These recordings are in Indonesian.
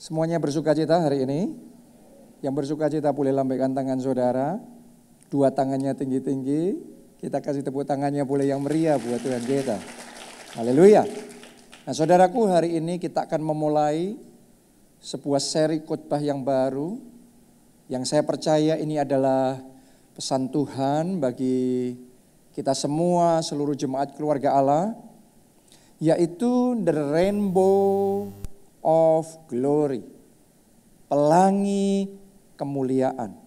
Semuanya bersukacita hari ini. Yang bersukacita boleh lambaikan tangan saudara. Dua tangannya tinggi-tinggi. Kita kasih tepuk tangannya boleh yang meriah buat Tuhan kita. Haleluya. Nah saudaraku, hari ini kita akan memulai sebuah seri khotbah yang baru. Yang saya percaya ini adalah pesan Tuhan bagi kita semua, seluruh jemaat keluarga Allah. Yaitu The Rainbow of Glory. Pelangi kemuliaan.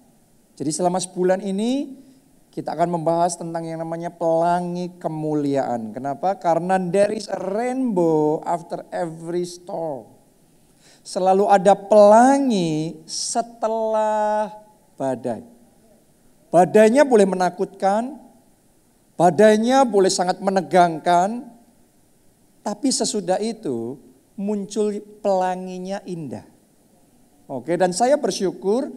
Jadi selama sebulan ini kita akan membahas tentang yang namanya pelangi kemuliaan. Kenapa? Karena there is a rainbow after every storm. Selalu ada pelangi setelah badai. Badainya boleh menakutkan, badainya boleh sangat menegangkan, tapi sesudah itu muncul pelanginya indah. Oke, dan saya bersyukur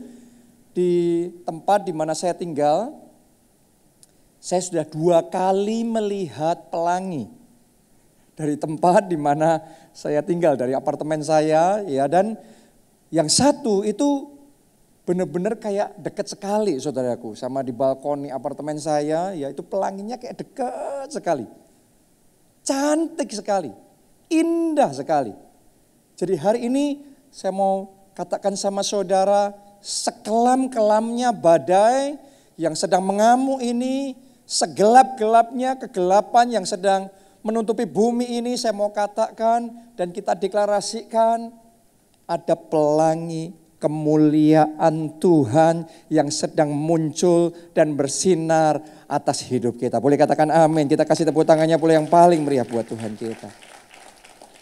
di tempat di mana saya tinggal, saya sudah 2 kali melihat pelangi. Dari tempat di mana saya tinggal, dari apartemen saya, ya, dan yang satu itu benar-benar kayak dekat sekali saudaraku, sama di balkoni apartemen saya, ya itu pelanginya kayak dekat sekali. Cantik sekali, indah sekali. Jadi hari ini saya mau katakan sama saudara, sekelam-kelamnya badai yang sedang mengamuk ini, segelap-gelapnya kegelapan yang sedang menutupi bumi ini, saya mau katakan dan kita deklarasikan, ada pelangi kemuliaan Tuhan yang sedang muncul dan bersinar atas hidup kita. Boleh katakan amin, kita kasih tepuk tangannya boleh yang paling meriah buat Tuhan kita.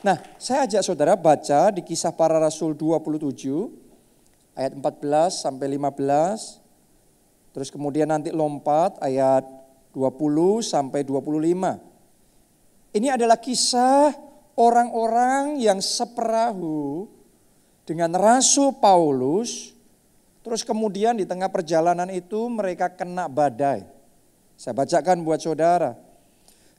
Nah, saya ajak saudara baca di Kisah Para Rasul 27 ayat 14 sampai 15. Terus kemudian nanti lompat ayat 20 sampai 25. Ini adalah kisah orang-orang yang seperahu dengan Rasul Paulus. Terus kemudian di tengah perjalanan itu mereka kena badai. Saya bacakan buat saudara.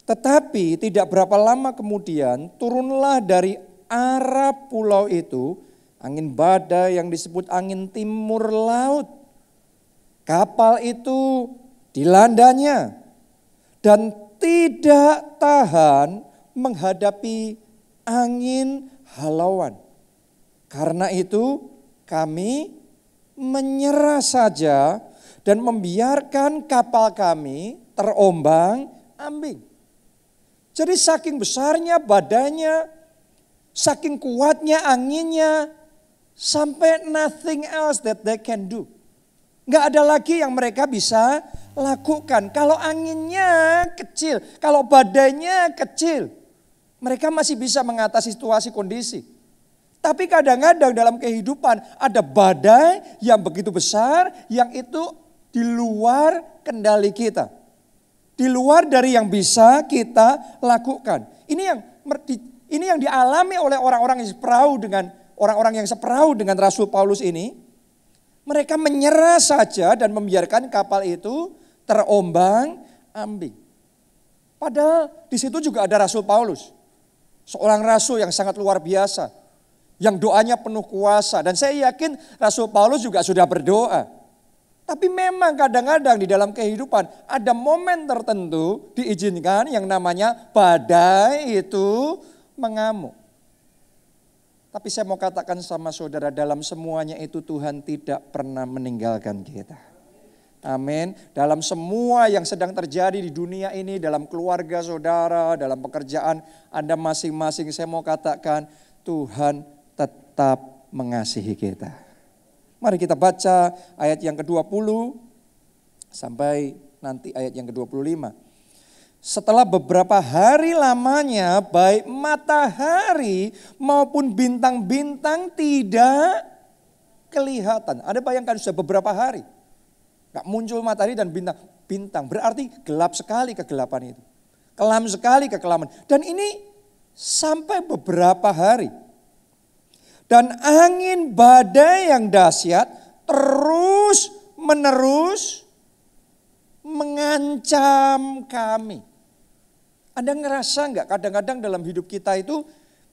Tetapi tidak berapa lama kemudian turunlah dari arah pulau itu angin badai yang disebut angin timur laut. Kapal itu dilandanya dan tidak tahan menghadapi angin halauan. Karena itu kami menyerah saja dan membiarkan kapal kami terombang-ambing. Jadi saking besarnya badainya, saking kuatnya anginnya, sampai nothing else that they can do. Gak ada lagi yang mereka bisa lakukan. Kalau anginnya kecil, kalau badainya kecil, mereka masih bisa mengatasi situasi kondisi. Tapi kadang-kadang dalam kehidupan ada badai yang begitu besar, yang itu di luar kendali kita. Di luar dari yang bisa kita lakukan. Ini yang dialami oleh orang-orang yang seperahu dengan Rasul Paulus ini. Mereka menyerah saja dan membiarkan kapal itu terombang-ambing. Padahal di situ juga ada Rasul Paulus. Seorang rasul yang sangat luar biasa. Yang doanya penuh kuasa. Dan saya yakin Rasul Paulus juga sudah berdoa. Tapi memang kadang-kadang di dalam kehidupan ada momen tertentu diizinkan yang namanya badai itu mengamuk. Tapi saya mau katakan sama saudara, dalam semuanya itu Tuhan tidak pernah meninggalkan kita. Amin. Dalam semua yang sedang terjadi di dunia ini, dalam keluarga saudara, dalam pekerjaan Anda masing-masing, saya mau katakan Tuhan tetap mengasihi kita. Mari kita baca ayat yang ke-20 sampai nanti ayat yang ke-25. Setelah beberapa hari lamanya baik matahari maupun bintang-bintang tidak kelihatan. Ada bayangkan sudah beberapa hari. Gak muncul matahari dan bintang. Berarti gelap sekali kegelapan itu. Kelam sekali kekelaman. Dan ini sampai beberapa hari. Dan angin badai yang dahsyat terus menerus mengancam kami. Anda ngerasa enggak kadang-kadang dalam hidup kita itu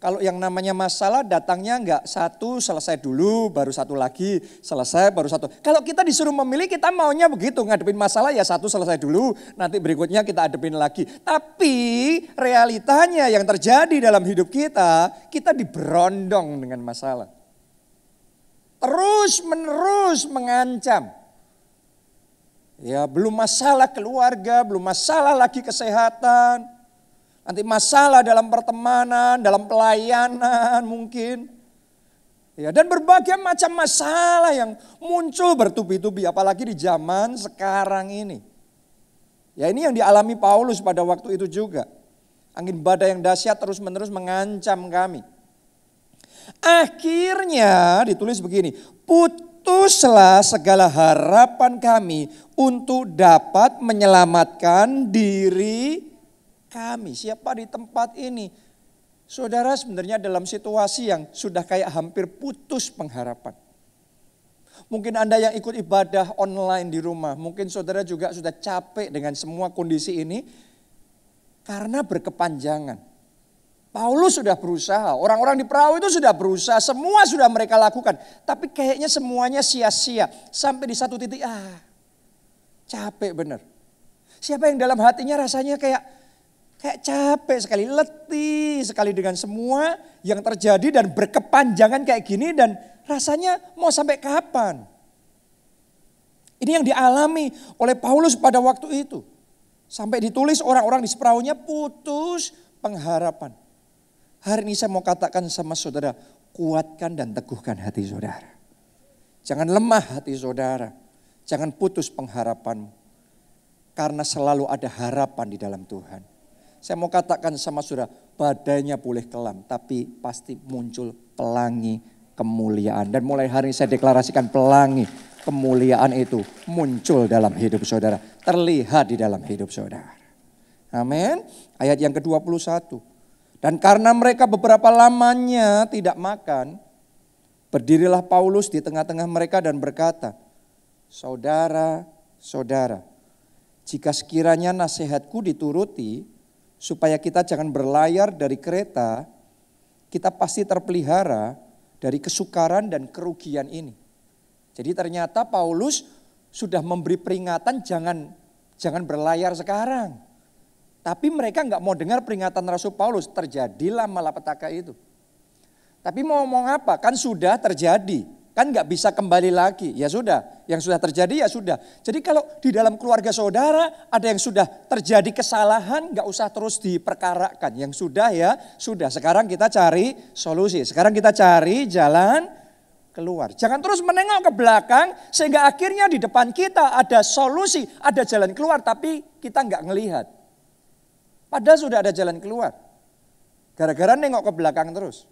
Kalau yang namanya masalah datangnya enggak satu selesai dulu, baru satu lagi, selesai baru satu. Kalau kita disuruh memilih kita maunya begitu, ngadepin masalah ya satu selesai dulu, nanti berikutnya kita hadepin lagi. Tapi realitanya yang terjadi dalam hidup kita diberondong dengan masalah. Terus menerus mengancam. Ya belum masalah keluarga, belum masalah lagi kesehatan. Nanti masalah dalam pertemanan, dalam pelayanan mungkin. Ya, dan berbagai macam masalah yang muncul bertubi-tubi apalagi di zaman sekarang ini. Ya ini yang dialami Paulus pada waktu itu juga. Angin badai yang dahsyat terus-menerus mengancam kami. Akhirnya ditulis begini, putuslah segala harapan kami untuk dapat menyelamatkan diri kami. Siapa di tempat ini? Saudara sebenarnya dalam situasi yang sudah kayak hampir putus pengharapan. Mungkin Anda yang ikut ibadah online di rumah, mungkin saudara juga sudah capek dengan semua kondisi ini karena berkepanjangan. Paulus sudah berusaha, orang-orang di perahu itu sudah berusaha, semua sudah mereka lakukan. Tapi kayaknya semuanya sia-sia. Sampai di satu titik, capek benar. Siapa yang dalam hatinya rasanya kayak capek sekali, letih sekali dengan semua yang terjadi dan berkepanjangan kayak gini dan rasanya mau sampai kapan. Ini yang dialami oleh Paulus pada waktu itu. Sampai ditulis orang-orang di seperahunya putus pengharapan. Hari ini saya mau katakan sama saudara, kuatkan dan teguhkan hati saudara. Jangan lemah hati saudara, jangan putus pengharapanmu. Karena selalu ada harapan di dalam Tuhan. Saya mau katakan sama saudara, badainya boleh kelam, tapi pasti muncul pelangi kemuliaan. Dan mulai hari ini saya deklarasikan pelangi kemuliaan itu muncul dalam hidup saudara. Terlihat di dalam hidup saudara. Amin. Ayat yang ke-21. Dan karena mereka beberapa lamanya tidak makan, berdirilah Paulus di tengah-tengah mereka dan berkata, saudara-saudara, jika sekiranya nasihatku dituruti, supaya kita jangan berlayar dari kereta, kita pasti terpelihara dari kesukaran dan kerugian ini. Jadi ternyata Paulus sudah memberi peringatan jangan berlayar sekarang. Tapi mereka nggak mau dengar peringatan Rasul Paulus, terjadilah malapetaka itu. Tapi mau ngomong apa? Kan sudah terjadi. Kan nggak bisa kembali lagi. Ya sudah, yang sudah terjadi ya sudah. Jadi kalau di dalam keluarga saudara ada yang sudah terjadi kesalahan, nggak usah terus diperkarakan. Yang sudah ya sudah. Sekarang kita cari solusi. Sekarang kita cari jalan keluar. Jangan terus menengok ke belakang sehingga akhirnya di depan kita ada solusi, ada jalan keluar, tapi kita nggak ngelihat. Padahal sudah ada jalan keluar. Gara-gara nengok ke belakang terus.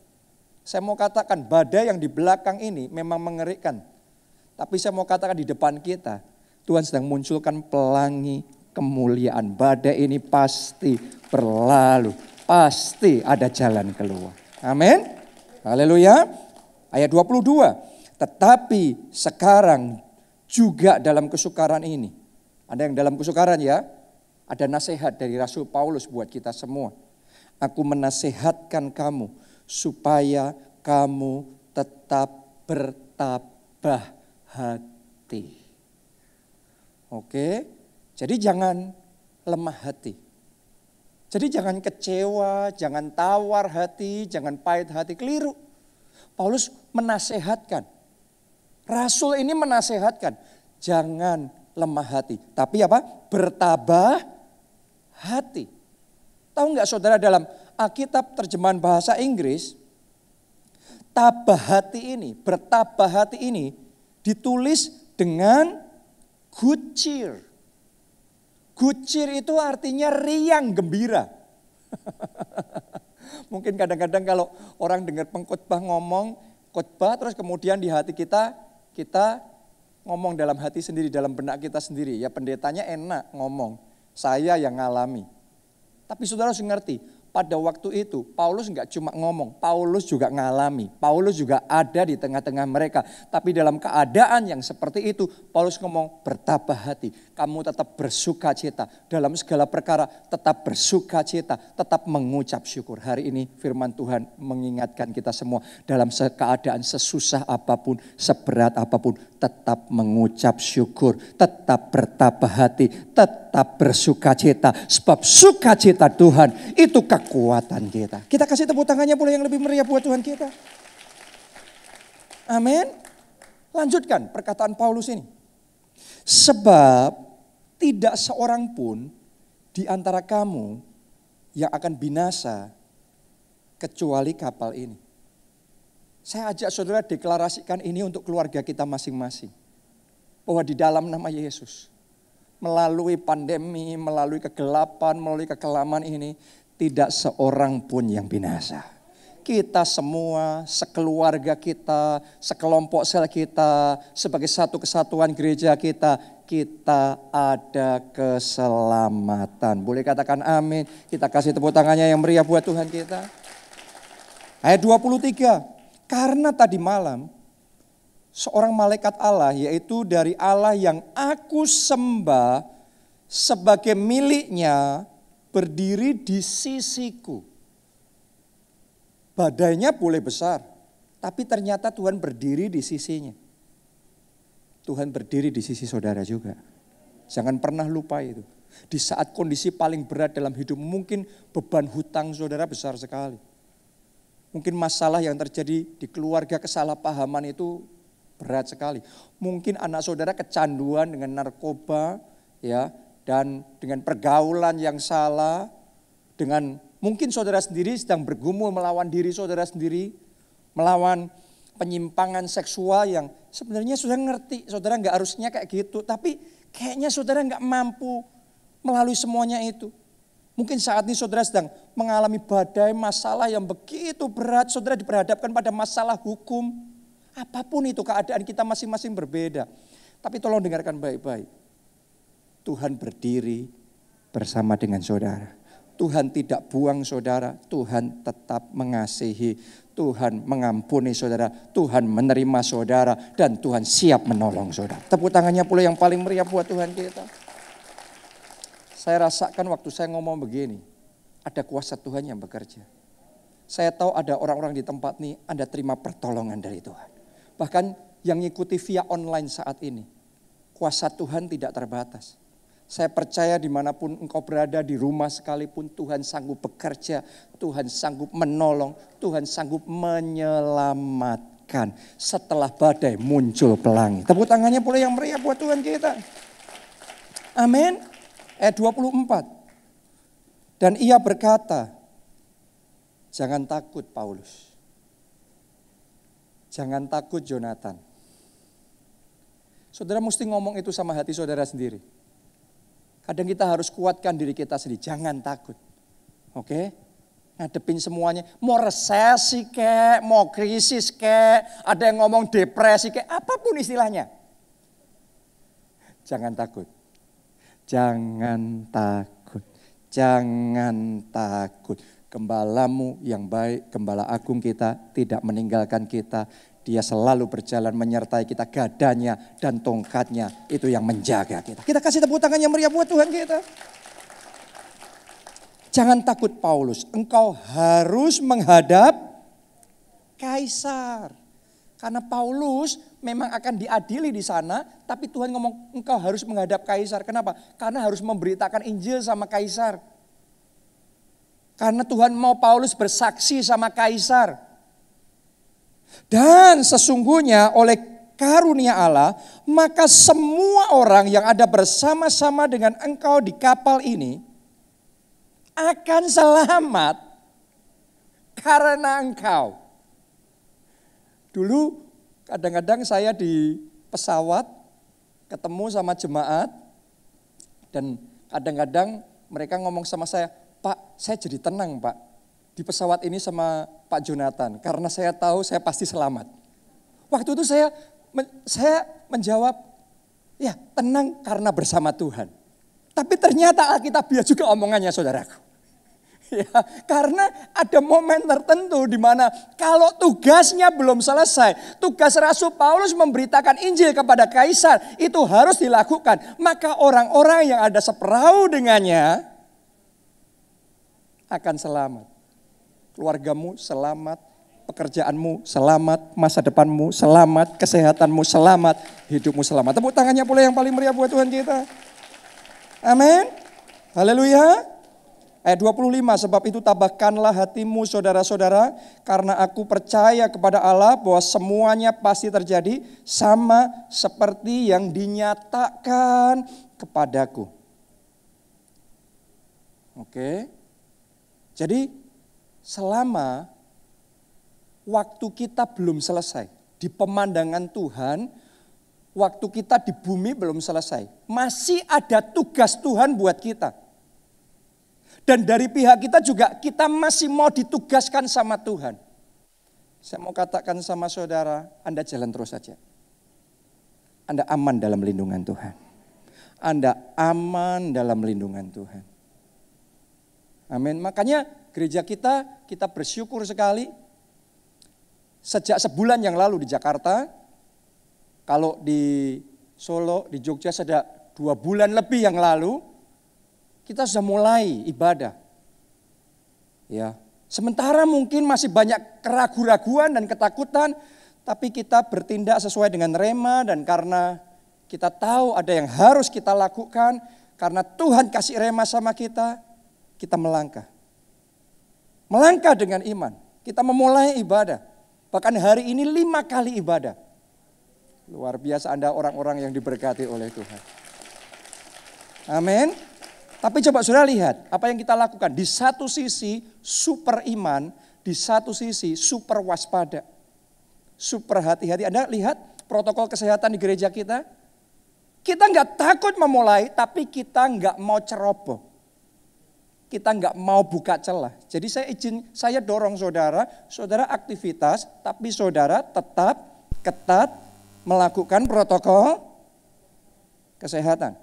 Saya mau katakan badai yang di belakang ini memang mengerikan. Tapi saya mau katakan di depan kita, Tuhan sedang munculkan pelangi kemuliaan. Badai ini pasti berlalu, pasti ada jalan keluar. Amin. Haleluya. Ayat 22. Tetapi sekarang juga dalam kesukaran ini. Ada yang dalam kesukaran ya? Ada nasihat dari Rasul Paulus buat kita semua. Aku menasehatkan kamu supaya kamu tetap bertabah hati. Oke, jadi jangan lemah hati. Jadi jangan kecewa, jangan tawar hati, jangan pahit hati, keliru. Paulus menasehatkan. Rasul ini menasehatkan, jangan lemah hati. Tapi apa? Bertabah hati. Tahu nggak saudara dalam Alkitab terjemahan bahasa Inggris, tabah hati ini, bertabah hati ini ditulis dengan good cheer. Good cheer itu artinya riang gembira. Mungkin kadang-kadang kalau orang dengar pengkhotbah ngomong khotbah terus kemudian di hati kita ngomong dalam hati sendiri, dalam benak kita sendiri. Ya pendetanya enak ngomong, saya yang ngalami. Tapi saudara harus ngerti, pada waktu itu Paulus nggak cuma ngomong, Paulus juga ngalami, Paulus juga ada di tengah-tengah mereka. Tapi dalam keadaan yang seperti itu, Paulus ngomong bertabah hati, kamu tetap bersuka cita dalam segala perkara, tetap bersuka cita, tetap mengucap syukur. Hari ini firman Tuhan mengingatkan kita semua dalam keadaan sesusah apapun, seberat apapun, tetap mengucap syukur, tetap bertabah hati, tetap bersuka cita, sebab sukacita Tuhan itu kekuatan kita. Kita kasih tepuk tangannya pula yang lebih meriah buat Tuhan kita. Amin. Lanjutkan perkataan Paulus ini. Sebab tidak seorang pun di antara kamu yang akan binasa kecuali kapal ini. Saya ajak saudara deklarasikan ini untuk keluarga kita masing-masing. Bahwa di dalam nama Yesus, melalui pandemi, melalui kegelapan, melalui kekelaman ini, tidak seorang pun yang binasa. Kita semua, sekeluarga kita, sekelompok sel kita, sebagai satu kesatuan gereja kita ada keselamatan. Boleh katakan amin. Kita kasih tepuk tangannya yang meriah buat Tuhan kita. Ayat 23. Karena tadi malam seorang malaikat Allah, yaitu dari Allah yang aku sembah sebagai miliknya, berdiri di sisiku. Badainya boleh besar, tapi ternyata Tuhan berdiri di sisinya. Tuhan berdiri di sisi saudara juga. Jangan pernah lupa itu. Di saat kondisi paling berat dalam hidup, mungkin beban hutang saudara besar sekali. Mungkin masalah yang terjadi di keluarga, kesalahpahaman itu berat sekali. Mungkin anak saudara kecanduan dengan narkoba, ya, dan dengan pergaulan yang salah, dengan mungkin saudara sendiri sedang bergumul melawan diri saudara sendiri, melawan penyimpangan seksual yang sebenarnya saudara ngerti, saudara nggak harusnya kayak gitu, tapi kayaknya saudara nggak mampu melalui semuanya itu. Mungkin saat ini saudara sedang mengalami badai masalah yang begitu berat, saudara diperhadapkan pada masalah hukum. Apapun itu keadaan kita masing-masing berbeda. Tapi tolong dengarkan baik-baik. Tuhan berdiri bersama dengan saudara. Tuhan tidak buang saudara, Tuhan tetap mengasihi, Tuhan mengampuni saudara, Tuhan menerima saudara, dan Tuhan siap menolong saudara. Tepuk tangannya pula yang paling meriah buat Tuhan kita. Saya rasakan waktu saya ngomong begini, ada kuasa Tuhan yang bekerja. Saya tahu ada orang-orang di tempat ini, Anda terima pertolongan dari Tuhan. Bahkan yang ngikuti via online saat ini, kuasa Tuhan tidak terbatas. Saya percaya dimanapun engkau berada, di rumah sekalipun, Tuhan sanggup bekerja, Tuhan sanggup menolong, Tuhan sanggup menyelamatkan. Setelah badai muncul pelangi. Tepuk tangannya pula yang meriah buat Tuhan kita. Amin. Ayat 24. Dan ia berkata, jangan takut Paulus. Jangan takut Jonathan. Saudara mesti ngomong itu sama hati saudara sendiri. Kadang kita harus kuatkan diri kita sendiri. Jangan takut. Oke? Ngadepin semuanya. Mau resesi kek, mau krisis kek, ada yang ngomong depresi kek, apapun istilahnya. Jangan takut. Jangan takut. Jangan takut. Gembalamu yang baik, gembala agung kita tidak meninggalkan kita. Dia selalu berjalan menyertai kita, gadanya dan tongkatnya itu yang menjaga kita. Kita kasih tepuk tangan yang meriah buat Tuhan kita. Jangan takut Paulus, engkau harus menghadap Kaisar. Karena Paulus memang akan diadili di sana, tapi Tuhan ngomong engkau harus menghadap Kaisar. Kenapa? Karena harus memberitakan Injil sama Kaisar. Karena Tuhan mau Paulus bersaksi sama Kaisar. Dan sesungguhnya oleh karunia Allah, maka semua orang yang ada bersama-sama dengan engkau di kapal ini akan selamat karena engkau. Dulu kadang-kadang saya di pesawat ketemu sama jemaat dan kadang-kadang mereka ngomong sama saya, Pak, saya jadi tenang Pak di pesawat ini sama Pak Jonathan karena saya tahu saya pasti selamat. Waktu itu saya menjawab, ya tenang karena bersama Tuhan. Tapi ternyata Alkitabiah juga omongannya saudaraku. Ya, karena ada momen tertentu di mana kalau tugasnya belum selesai, tugas Rasul Paulus memberitakan Injil kepada kaisar itu harus dilakukan. Maka orang-orang yang ada seperahu dengannya akan selamat. Keluargamu selamat, pekerjaanmu selamat, masa depanmu selamat, kesehatanmu selamat, hidupmu selamat. Tepuk tangannya pula yang paling meriah buat Tuhan kita. Amin. Haleluya. Ayat 25, sebab itu tabahkanlah hatimu saudara-saudara, karena aku percaya kepada Allah bahwa semuanya pasti terjadi sama seperti yang dinyatakan kepadaku. Oke. Jadi selama waktu kita belum selesai, di pemandangan Tuhan, waktu kita di bumi belum selesai, masih ada tugas Tuhan buat kita. Dan dari pihak kita juga, kita masih mau ditugaskan sama Tuhan. Saya mau katakan sama saudara, Anda jalan terus saja. Anda aman dalam lindungan Tuhan. Anda aman dalam lindungan Tuhan. Amin. Makanya gereja kita bersyukur sekali. Sejak sebulan yang lalu di Jakarta, kalau di Solo, di Jogja sudah 2 bulan lebih yang lalu, kita sudah mulai ibadah. Ya, sementara mungkin masih banyak keraguan-raguan dan ketakutan, tapi kita bertindak sesuai dengan rema dan karena kita tahu ada yang harus kita lakukan, karena Tuhan kasih rema sama kita melangkah. Melangkah dengan iman. Kita memulai ibadah. Bahkan hari ini 5 kali ibadah. Luar biasa Anda orang-orang yang diberkati oleh Tuhan. Amin. Tapi coba saudara lihat apa yang kita lakukan. Di satu sisi super iman, di satu sisi super waspada. Super hati-hati. Anda lihat protokol kesehatan di gereja kita. Kita nggak takut memulai, tapi kita nggak mau ceroboh. Kita nggak mau buka celah. Jadi saya dorong saudara aktivitas, tapi saudara tetap ketat melakukan protokol kesehatan.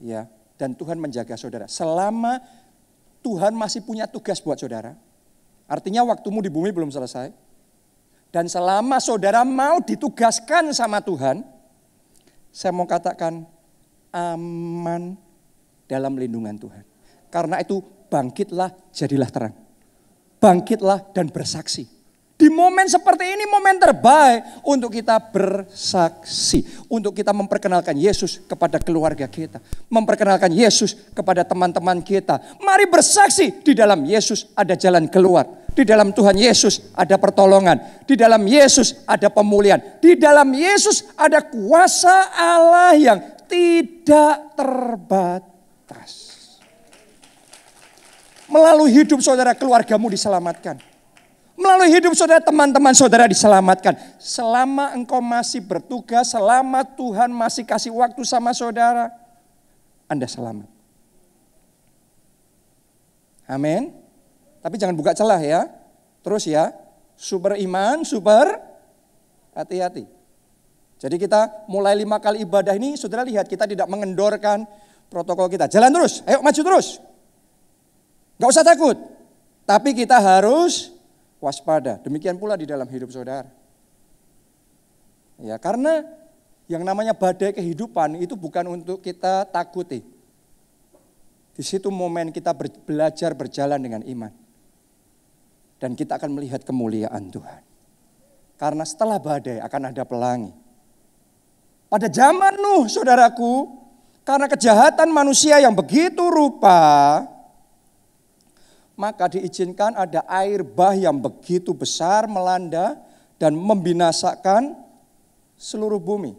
Ya. Dan Tuhan menjaga saudara. Selama Tuhan masih punya tugas buat saudara. Artinya waktumu di bumi belum selesai. Dan selama saudara mau ditugaskan sama Tuhan. Saya mau katakan aman dalam lindungan Tuhan. Karena itu bangkitlah, jadilah terang. Bangkitlah dan bersaksi. Di momen seperti ini momen terbaik untuk kita bersaksi. Untuk kita memperkenalkan Yesus kepada keluarga kita. Memperkenalkan Yesus kepada teman-teman kita. Mari bersaksi, di dalam Yesus ada jalan keluar. Di dalam Tuhan Yesus ada pertolongan. Di dalam Yesus ada pemulihan. Di dalam Yesus ada kuasa Allah yang tidak terbatas. Melalui hidup saudara, keluargamu diselamatkan. Melalui hidup saudara, teman-teman saudara diselamatkan. Selama engkau masih bertugas, selama Tuhan masih kasih waktu sama saudara, Anda selamat. Amin. Tapi jangan buka celah ya. Terus ya, super iman, super hati-hati. Jadi kita mulai 5 kali ibadah ini, saudara lihat kita tidak mengendorkan protokol kita. Jalan terus, ayo maju terus. Gak usah takut. Tapi kita harus waspada. Demikian pula di dalam hidup saudara. Ya, karena yang namanya badai kehidupan itu bukan untuk kita takuti. Di situ momen kita belajar berjalan dengan iman. Dan kita akan melihat kemuliaan Tuhan. Karena setelah badai akan ada pelangi. Pada zaman Nuh, saudaraku, karena kejahatan manusia yang begitu rupa, maka diizinkan ada air bah yang begitu besar melanda dan membinasakan seluruh bumi.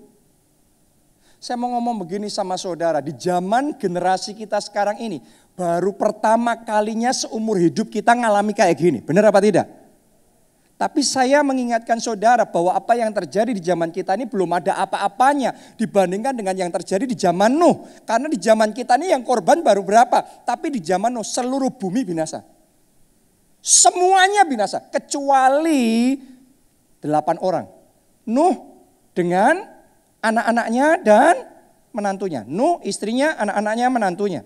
Saya mau ngomong begini sama saudara, di zaman generasi kita sekarang ini, baru pertama kalinya seumur hidup kita ngalami kayak gini, benar apa tidak? Tapi saya mengingatkan saudara bahwa apa yang terjadi di zaman kita ini belum ada apa-apanya dibandingkan dengan yang terjadi di zaman Nuh. Karena di zaman kita ini yang korban baru berapa, tapi di zaman Nuh seluruh bumi binasa. Semuanya binasa, kecuali 8 orang. Nuh dengan anak-anaknya dan menantunya. Nuh, istrinya, anak-anaknya, menantunya.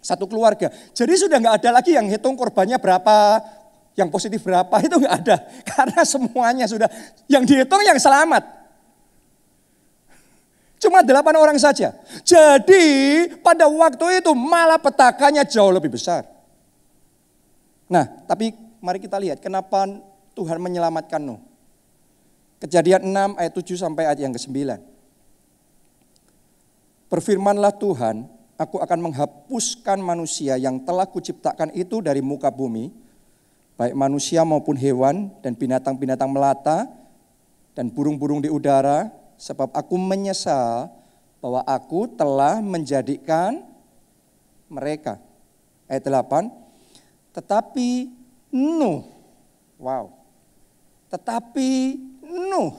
Satu keluarga. Jadi sudah nggak ada lagi yang hitung korbannya berapa, yang positif berapa, itu nggak ada. Karena semuanya sudah, yang dihitung yang selamat. Cuma 8 orang saja. Jadi pada waktu itu malapetakannya jauh lebih besar. Nah, tapi mari kita lihat kenapa Tuhan menyelamatkan Nuh. Kejadian 6 ayat 7 sampai ayat yang ke-9. Berfirmanlah Tuhan, aku akan menghapuskan manusia yang telah kuciptakan itu dari muka bumi, baik manusia maupun hewan dan binatang-binatang melata dan burung-burung di udara, sebab aku menyesal bahwa aku telah menjadikan mereka. Ayat 8, tetapi Nuh, tetapi Nuh,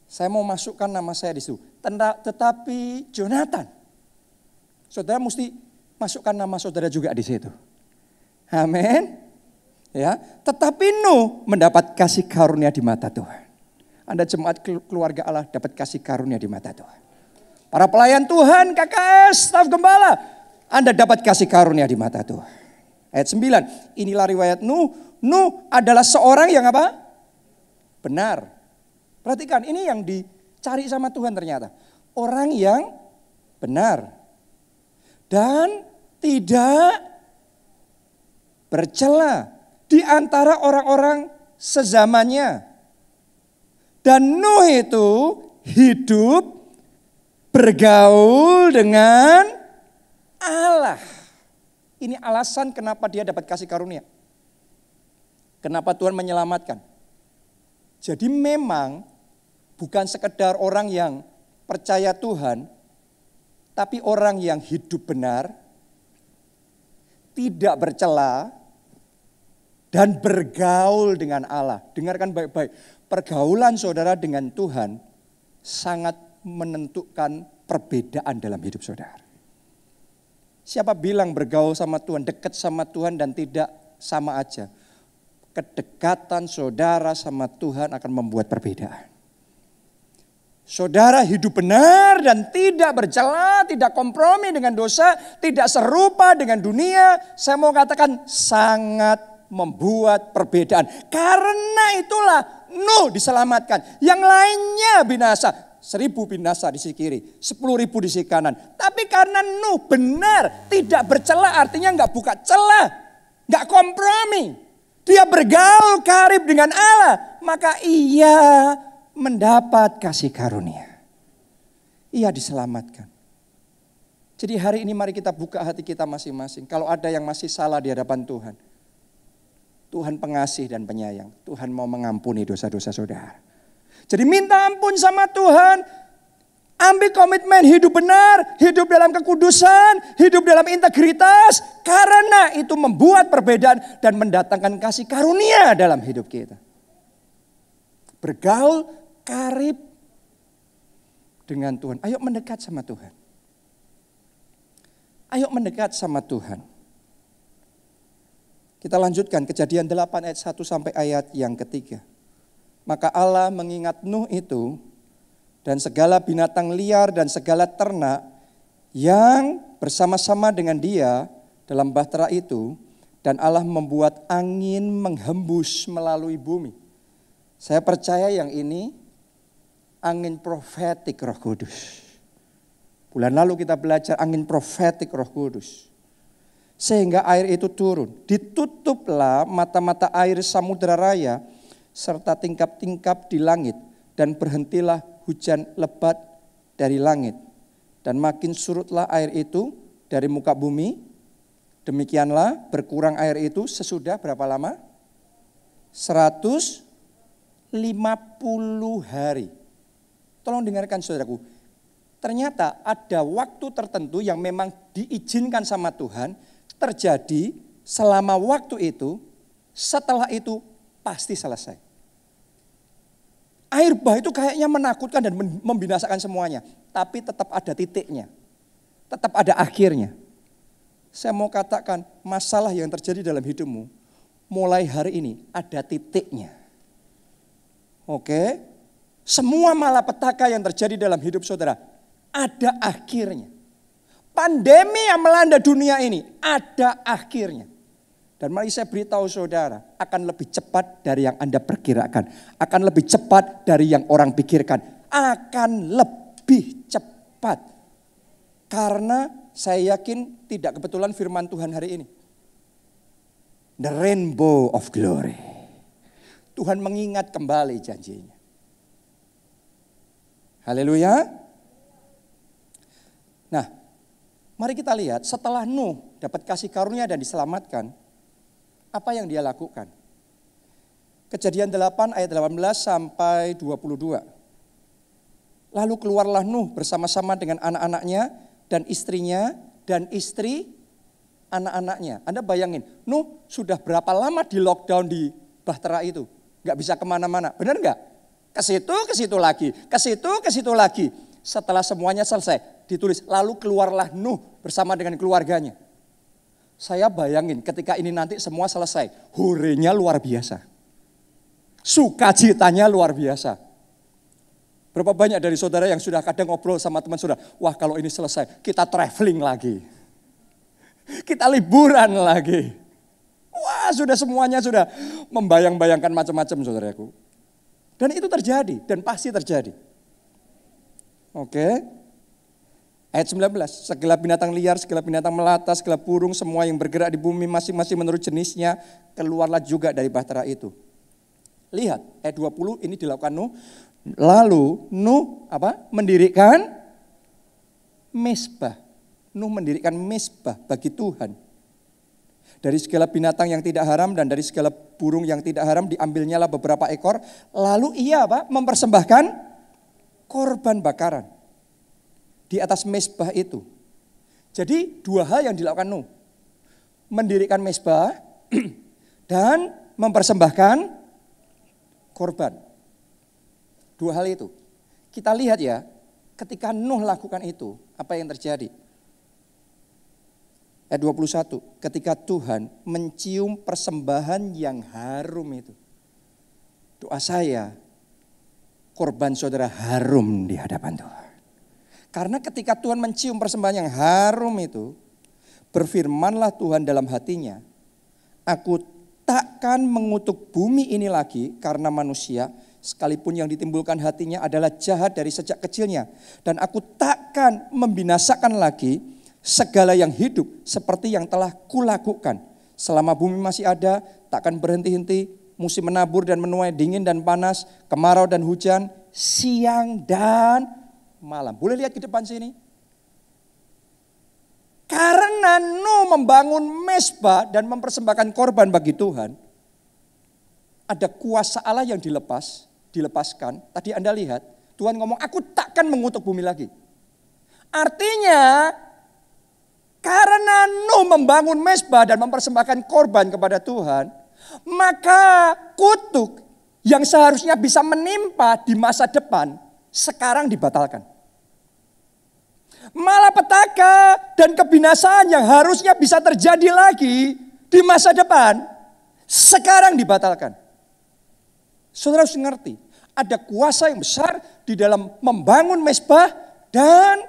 saya mau masukkan nama saya di situ, tetapi Jonathan. Saudara mesti masukkan nama saudara juga di situ. Amin. Ya, tetapi Nuh mendapat kasih karunia di mata Tuhan. Anda jemaat keluarga Allah dapat kasih karunia di mata Tuhan. Para pelayan Tuhan, KKS, staf gembala, Anda dapat kasih karunia di mata Tuhan. Ayat 9, inilah riwayat Nuh. Nuh adalah seorang yang apa? Benar. Perhatikan, ini yang dicari sama Tuhan ternyata. Orang yang benar. Dan tidak bercela di antara orang-orang sezamannya. Dan Nuh itu hidup bergaul dengan Allah. Ini alasan kenapa dia dapat kasih karunia. Kenapa Tuhan menyelamatkan. Jadi memang bukan sekedar orang yang percaya Tuhan, tapi orang yang hidup benar, tidak bercela, dan bergaul dengan Allah. Dengarkan baik-baik, pergaulan saudara dengan Tuhan sangat menentukan perbedaan dalam hidup saudara. Siapa bilang bergaul sama Tuhan, dekat sama Tuhan dan tidak sama aja. Kedekatan saudara sama Tuhan akan membuat perbedaan. Saudara hidup benar dan tidak bercela, tidak kompromi dengan dosa, tidak serupa dengan dunia. Saya mau katakan sangat membuat perbedaan. Karena itulah Nuh diselamatkan. Yang lainnya binasa. 1000 binasa di sisi kiri, 10.000 di sisi kanan. Tapi karena Nuh benar, tidak bercela, artinya nggak buka celah, nggak kompromi. Dia bergaul karib dengan Allah, maka ia mendapat kasih karunia. Ia diselamatkan. Jadi hari ini mari kita buka hati kita masing-masing. Kalau ada yang masih salah di hadapan Tuhan, Tuhan pengasih dan penyayang. Tuhan mau mengampuni dosa-dosa saudara. Jadi minta ampun sama Tuhan. Ambil komitmen hidup benar, hidup dalam kekudusan, hidup dalam integritas. Karena itu membuat perbedaan dan mendatangkan kasih karunia dalam hidup kita. Bergaul karib dengan Tuhan. Ayo mendekat sama Tuhan. Ayo mendekat sama Tuhan. Kita lanjutkan Kejadian 8 ayat 1 sampai ayat yang ketiga. Maka Allah mengingat Nuh itu dan segala binatang liar dan segala ternak yang bersama-sama dengan dia dalam bahtera itu. Dan Allah membuat angin menghembus melalui bumi. Saya percaya yang ini angin profetik Roh Kudus. Bulan lalu kita belajar angin profetik Roh Kudus. Sehingga air itu turun. Ditutuplah mata-mata air samudera raya serta tingkap-tingkap di langit. Dan berhentilah hujan lebat dari langit. Dan makin surutlah air itu dari muka bumi. Demikianlah berkurang air itu sesudah berapa lama? 150 hari. Tolong dengarkan saudaraku. Ternyata ada waktu tertentu yang memang diizinkan sama Tuhan terjadi selama waktu itu. Setelah itu pasti selesai. Air bah itu kayaknya menakutkan dan membinasakan semuanya. Tapi tetap ada titiknya. Tetap ada akhirnya. Saya mau katakan masalah yang terjadi dalam hidupmu. Mulai hari ini ada titiknya. Oke. Semua malapetaka yang terjadi dalam hidup saudara. Ada akhirnya. Pandemi yang melanda dunia ini ada akhirnya. Dan mari saya beritahu saudara, akan lebih cepat dari yang Anda perkirakan. Akan lebih cepat dari yang orang pikirkan. Akan lebih cepat. Karena saya yakin tidak kebetulan firman Tuhan hari ini. The rainbow of glory. Tuhan mengingat kembali janjinya. Haleluya. Nah, mari kita lihat setelah Nuh dapat kasih karunia dan diselamatkan. Apa yang dia lakukan? Kejadian 8 ayat 18 sampai 22. Lalu keluarlah Nuh bersama-sama dengan anak-anaknya dan istrinya dan istri anak-anaknya. Anda bayangin, Nuh sudah berapa lama di lockdown di Bahtera itu? Gak bisa kemana-mana, benar gak? Ke situ lagi, ke situ lagi. Setelah semuanya selesai, ditulis lalu keluarlah Nuh bersama dengan keluarganya. Saya bayangin ketika ini nanti semua selesai, horenya luar biasa. Sukacitanya luar biasa. Berapa banyak dari saudara yang sudah kadang ngobrol sama teman saudara, wah kalau ini selesai kita traveling lagi. Kita liburan lagi. Wah sudah semuanya sudah membayang-bayangkan macam-macam saudaraku. Dan itu terjadi dan pasti terjadi. Oke. Ayat 19, segala binatang liar, segala binatang melata, segala burung, semua yang bergerak di bumi masing-masing menurut jenisnya, keluarlah juga dari Bahtera itu. Lihat, ayat 20 ini dilakukan Nuh. Lalu Nuh mendirikan mezbah. Nuh mendirikan mezbah bagi Tuhan. Dari segala binatang yang tidak haram dan dari segala burung yang tidak haram diambilnyalah beberapa ekor. Lalu ia mempersembahkan korban bakaran di atas mezbah itu. Jadi dua hal yang dilakukan Nuh. Mendirikan mezbah dan mempersembahkan korban. Dua hal itu. Kita lihat ya, ketika Nuh lakukan itu, apa yang terjadi? Ayat 21, ketika Tuhan mencium persembahan yang harum itu. Doa saya, korban saudara harum di hadapan Tuhan. Karena ketika Tuhan mencium persembahan yang harum itu, berfirmanlah Tuhan dalam hatinya, aku takkan mengutuk bumi ini lagi karena manusia, sekalipun yang ditimbulkan hatinya adalah jahat dari sejak kecilnya. Dan aku takkan membinasakan lagi segala yang hidup seperti yang telah kulakukan. Selama bumi masih ada, takkan berhenti-henti, musim menabur dan menuai, dingin dan panas, kemarau dan hujan, siang dan malam. Boleh lihat ke depan sini? Karena Nuh membangun mezbah dan mempersembahkan korban bagi Tuhan, ada kuasa Allah yang dilepaskan. Tadi Anda lihat, Tuhan ngomong, aku takkan mengutuk bumi lagi. Artinya, karena Nuh membangun mezbah dan mempersembahkan korban kepada Tuhan, maka kutuk yang seharusnya bisa menimpa di masa depan, sekarang dibatalkan. Malapetaka dan kebinasaan yang harusnya bisa terjadi lagi di masa depan, sekarang dibatalkan. Saudara harus mengerti, ada kuasa yang besar di dalam membangun mezbah dan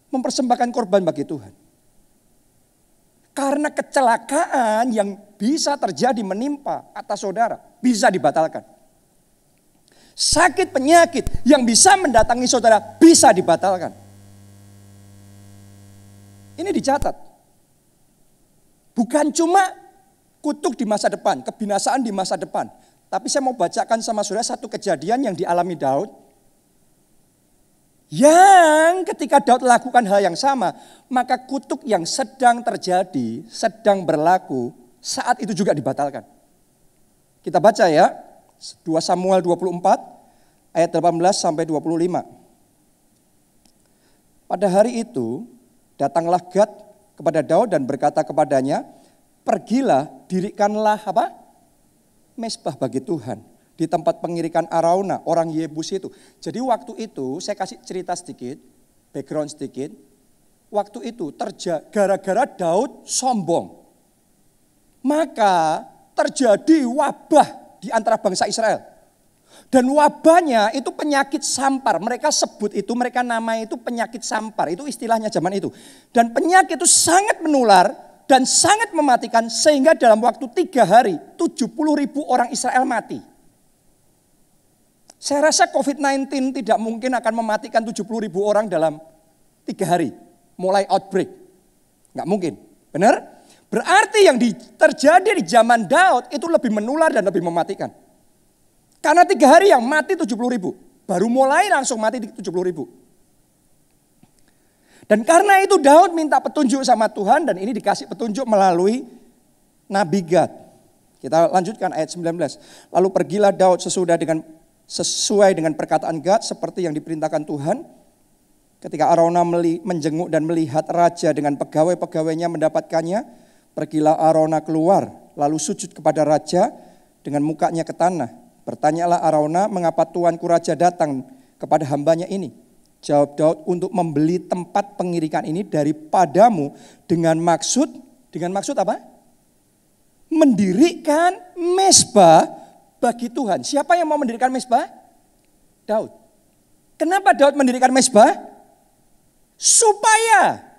mempersembahkan korban bagi Tuhan. Karena kecelakaan yang bisa terjadi menimpa atas saudara, bisa dibatalkan. Sakit penyakit yang bisa mendatangi saudara bisa dibatalkan. Ini dicatat. Bukan cuma kutuk di masa depan, kebinasaan di masa depan. Tapi saya mau bacakan sama saudara satu kejadian yang dialami Daud. Yang ketika Daud lakukan hal yang sama, maka kutuk yang sedang terjadi, sedang berlaku, saat itu juga dibatalkan. Kita baca ya. 2 Samuel 24 ayat 18 sampai 25. Pada hari itu datanglah Gad kepada Daud dan berkata kepadanya, pergilah dirikanlah mezbah bagi Tuhan di tempat pengirikan Arauna orang Yebus itu. Jadi waktu itu saya kasih cerita sedikit, background sedikit. Waktu itu gara-gara Daud sombong, maka terjadi wabah di antara bangsa Israel. Dan wabahnya itu penyakit sampar. Mereka sebut itu, mereka namai itu penyakit sampar. Itu istilahnya zaman itu. Dan penyakit itu sangat menular dan sangat mematikan. Sehingga dalam waktu 3 hari 70.000 orang Israel mati. Saya rasa COVID-19 tidak mungkin akan mematikan 70.000 orang dalam 3 hari. Mulai outbreak. Nggak mungkin. Benar? Berarti yang terjadi di zaman Daud itu lebih menular dan lebih mematikan. Karena 3 hari yang mati 70.000. Baru mulai langsung mati 70.000. Dan karena itu Daud minta petunjuk sama Tuhan. Dan ini dikasih petunjuk melalui Nabi Gad. Kita lanjutkan ayat 19. Lalu pergilah Daud sesuai dengan perkataan Gad seperti yang diperintahkan Tuhan. Ketika Araunah menjenguk dan melihat raja dengan pegawai-pegawainya mendapatkannya. Pergilah Araunah keluar lalu sujud kepada raja dengan mukanya ke tanah. Bertanyalah Araunah, mengapa tuanku raja datang kepada hambanya ini? Jawab Daud, untuk membeli tempat pengirikan ini daripadamu dengan maksud apa? Mendirikan mezbah bagi Tuhan. Siapa yang mau mendirikan mezbah? Daud. Kenapa Daud mendirikan mezbah? Supaya,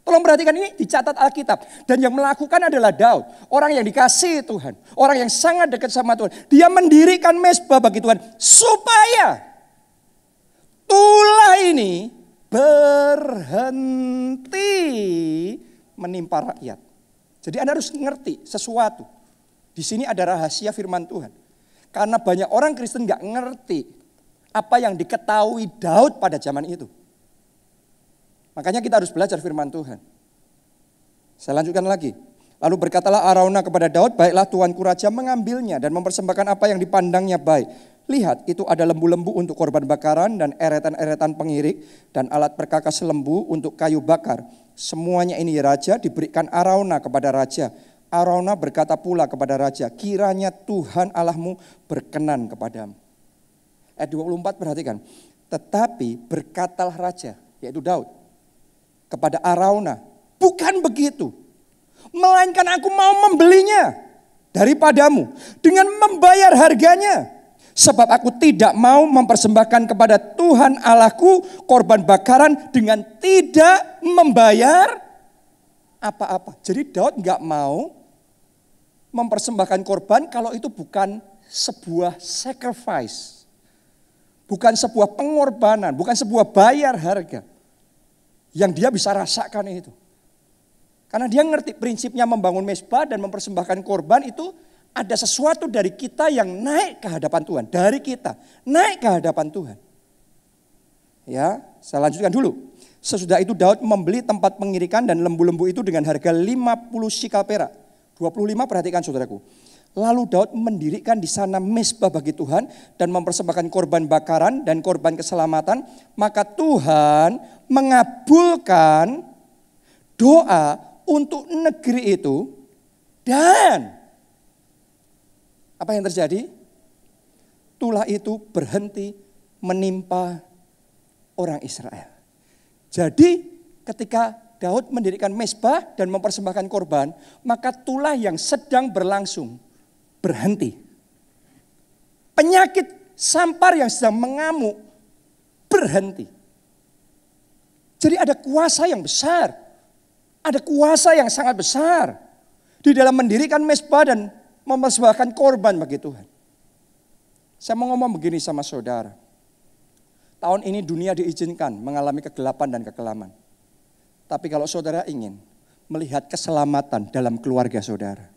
tolong perhatikan ini dicatat Alkitab. Dan yang melakukan adalah Daud. Orang yang dikasihi Tuhan. Orang yang sangat dekat sama Tuhan. Dia mendirikan mezbah bagi Tuhan. Supaya tulah ini berhenti menimpa rakyat. Jadi Anda harus ngerti sesuatu. Di sini ada rahasia firman Tuhan. Karena banyak orang Kristen gak ngerti apa yang diketahui Daud pada zaman itu. Makanya kita harus belajar firman Tuhan. Saya lanjutkan lagi. Lalu berkatalah Araunah kepada Daud, baiklah tuanku raja mengambilnya dan mempersembahkan apa yang dipandangnya baik. Lihat, itu ada lembu-lembu untuk korban bakaran dan eretan-eretan pengirik dan alat perkakas lembu untuk kayu bakar. Semuanya ini raja diberikan Araunah kepada raja. Araunah berkata pula kepada raja, kiranya Tuhan Allahmu berkenan kepadamu. Ayat 24 perhatikan. Tetapi berkatalah raja, yaitu Daud, kepada Araunah, bukan begitu. Melainkan aku mau membelinya daripadamu dengan membayar harganya. Sebab aku tidak mau mempersembahkan kepada Tuhan Allahku korban bakaran dengan tidak membayar apa-apa. Jadi Daud gak mau mempersembahkan korban kalau itu bukan sebuah sacrifice. Bukan sebuah pengorbanan, bukan sebuah bayar harga. Yang dia bisa rasakan itu. Karena dia ngerti prinsipnya membangun mezbah dan mempersembahkan korban itu ada sesuatu dari kita yang naik ke hadapan Tuhan. Dari kita naik ke hadapan Tuhan. Ya, saya lanjutkan dulu. Sesudah itu Daud membeli tempat pengirikan dan lembu-lembu itu dengan harga 50 sikal perak. 25 perhatikan saudaraku. Lalu Daud mendirikan di sana mezbah bagi Tuhan dan mempersembahkan korban bakaran dan korban keselamatan. Maka Tuhan mengabulkan doa untuk negeri itu. Dan apa yang terjadi? Tulah itu berhenti menimpa orang Israel. Jadi ketika Daud mendirikan mezbah dan mempersembahkan korban, maka tulah yang sedang berlangsung berhenti. Penyakit sampar yang sedang mengamuk berhenti. Jadi ada kuasa yang besar. Ada kuasa yang sangat besar di dalam mendirikan mezbah dan mempersembahkan korban bagi Tuhan. Saya mau ngomong begini sama saudara. Tahun ini dunia diizinkan mengalami kegelapan dan kekelaman. Tapi kalau saudara ingin melihat keselamatan dalam keluarga saudara,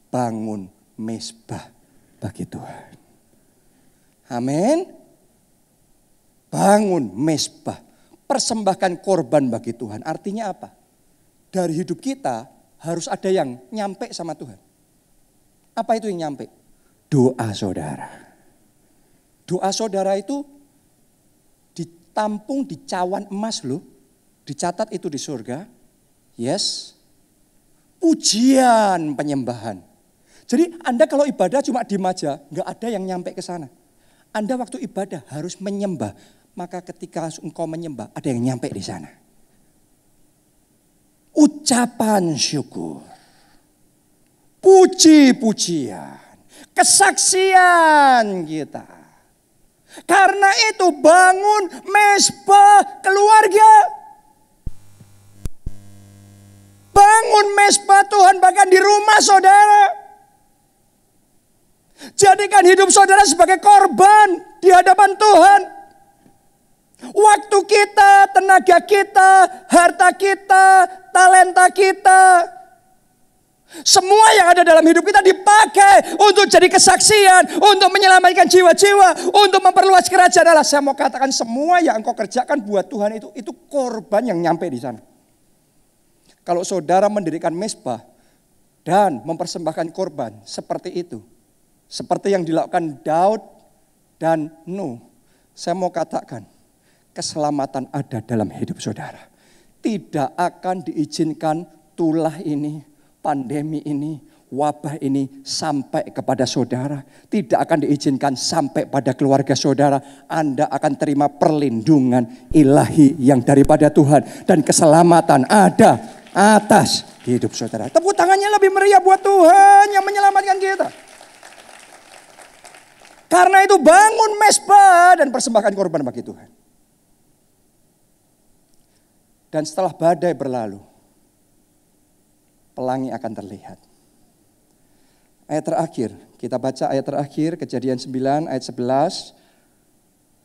bangun mezbah bagi Tuhan. Amin. Bangun mezbah, persembahkan korban bagi Tuhan. Artinya apa? Dari hidup kita harus ada yang nyampe sama Tuhan. Apa itu yang nyampe? Doa saudara. Doa saudara itu ditampung di cawan emas loh. Dicatat itu di surga. Yes. Pujian penyembahan. Jadi Anda kalau ibadah cuma diem aja, nggak ada yang nyampe ke sana. Anda waktu ibadah harus menyembah. Maka ketika engkau menyembah, ada yang nyampe di sana. Ucapan syukur. Puji-pujian. kesaksian kita. Karena itu bangun mezbah keluarga. Bangun mezbah Tuhan bahkan di rumah saudara. Jadikan hidup saudara sebagai korban di hadapan Tuhan. Waktu kita, tenaga kita, harta kita, talenta kita, semua yang ada dalam hidup kita dipakai untuk jadi kesaksian, untuk menyelamatkan jiwa-jiwa, untuk memperluas kerajaan Allah. Saya mau katakan semua yang engkau kerjakan buat Tuhan itu korban yang nyampe di sana. Kalau saudara mendirikan mezbah dan mempersembahkan korban seperti itu, seperti yang dilakukan Daud dan Nuh, saya mau katakan keselamatan ada dalam hidup saudara. Tidak akan diizinkan tulah ini, pandemi ini, wabah ini sampai kepada saudara. Tidak akan diizinkan sampai pada keluarga saudara. Anda akan terima perlindungan ilahi yang daripada Tuhan. Dan keselamatan ada atas hidup saudara. Tepuk tangannya lebih meriah buat Tuhan yang menyelamatkan kita. Karena itu bangun mezbah dan persembahkan korban bagi Tuhan. Dan setelah badai berlalu, pelangi akan terlihat. Ayat terakhir, kita baca ayat terakhir, Kejadian 9 ayat 11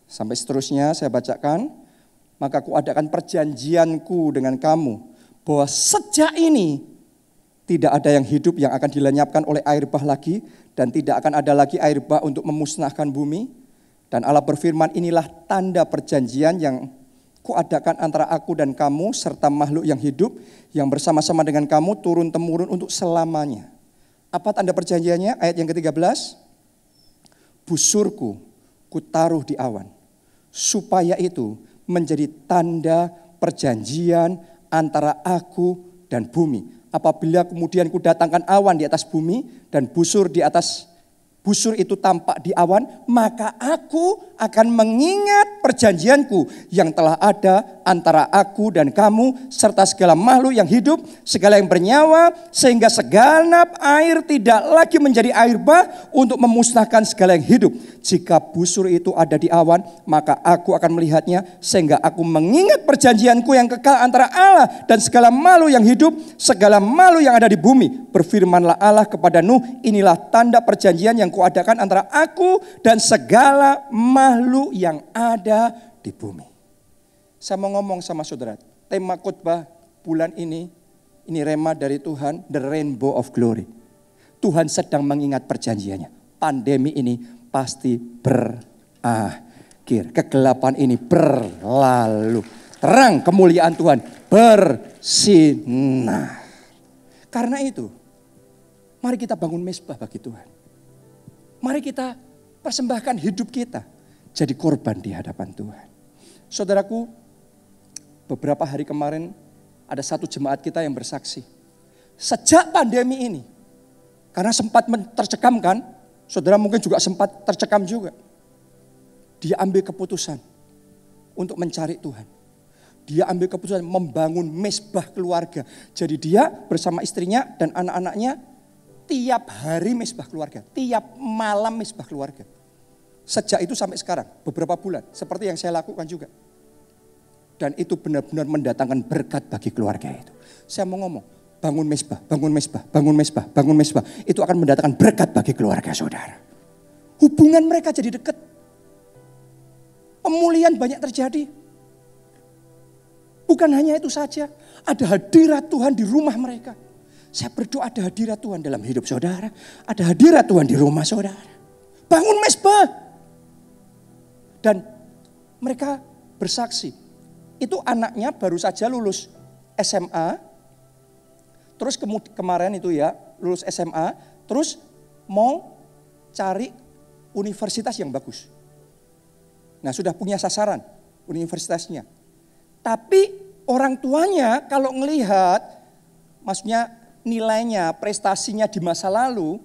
sampai seterusnya saya bacakan. Maka kuadakan perjanjianku dengan kamu, bahwa sejak ini tidak ada yang hidup yang akan dilenyapkan oleh air bah lagi, dan tidak akan ada lagi air bah untuk memusnahkan bumi. Dan Allah berfirman, inilah tanda perjanjian yang kuadakan antara aku dan kamu serta makhluk yang hidup yang bersama-sama dengan kamu turun-temurun untuk selamanya. Apa tanda perjanjiannya? Ayat yang ke-13. Busurku kutaruh di awan, supaya itu menjadi tanda perjanjian antara aku dan bumi. Apabila kemudian kudatangkan awan di atas bumi dan busur di atas busur itu tampak di awan, maka aku akan mengingat perjanjianku yang telah ada antara aku dan kamu serta segala makhluk yang hidup, segala yang bernyawa, sehingga segenap air tidak lagi menjadi air bah untuk memusnahkan segala yang hidup. Jika busur itu ada di awan, maka aku akan melihatnya, sehingga aku mengingat perjanjianku yang kekal antara Allah dan segala makhluk yang hidup, segala makhluk yang ada di bumi. Berfirmanlah Allah kepada Nuh, inilah tanda perjanjian yang kuadakan antara aku dan segala makhluk yang ada di bumi. Saya mau ngomong sama saudara, tema khotbah bulan ini rema dari Tuhan, the rainbow of glory. Tuhan sedang mengingat perjanjiannya. Pandemi ini pasti berakhir. Kegelapan ini berlalu. Terang kemuliaan Tuhan bersinar. Karena itu, mari kita bangun mezbah bagi Tuhan. Mari kita persembahkan hidup kita jadi korban di hadapan Tuhan. Saudaraku, beberapa hari kemarin ada satu jemaat kita yang bersaksi. Sejak pandemi ini, karena sempat tercekam kan, saudara mungkin juga sempat tercekam juga. Dia ambil keputusan untuk mencari Tuhan. Dia ambil keputusan membangun mezbah keluarga. Jadi dia bersama istrinya dan anak-anaknya tiap hari mezbah keluarga, tiap malam mezbah keluarga. Sejak itu sampai sekarang, beberapa bulan, seperti yang saya lakukan juga. Dan itu benar-benar mendatangkan berkat bagi keluarga itu. Saya mau ngomong, bangun mezbah, bangun mezbah, bangun mezbah, bangun mezbah. Itu akan mendatangkan berkat bagi keluarga saudara. Hubungan mereka jadi dekat. Pemulihan banyak terjadi. Bukan hanya itu saja, ada hadirat Tuhan di rumah mereka. Saya berdoa ada hadirat Tuhan dalam hidup saudara. Ada hadirat Tuhan di rumah saudara. Bangun mezbah. Dan mereka bersaksi. Itu anaknya baru saja lulus SMA. Terus kemarin itu ya lulus SMA. Terus mau cari universitas yang bagus. Nah sudah punya sasaran universitasnya. Tapi orang tuanya kalau ngelihat, maksudnya nilainya, prestasinya di masa lalu,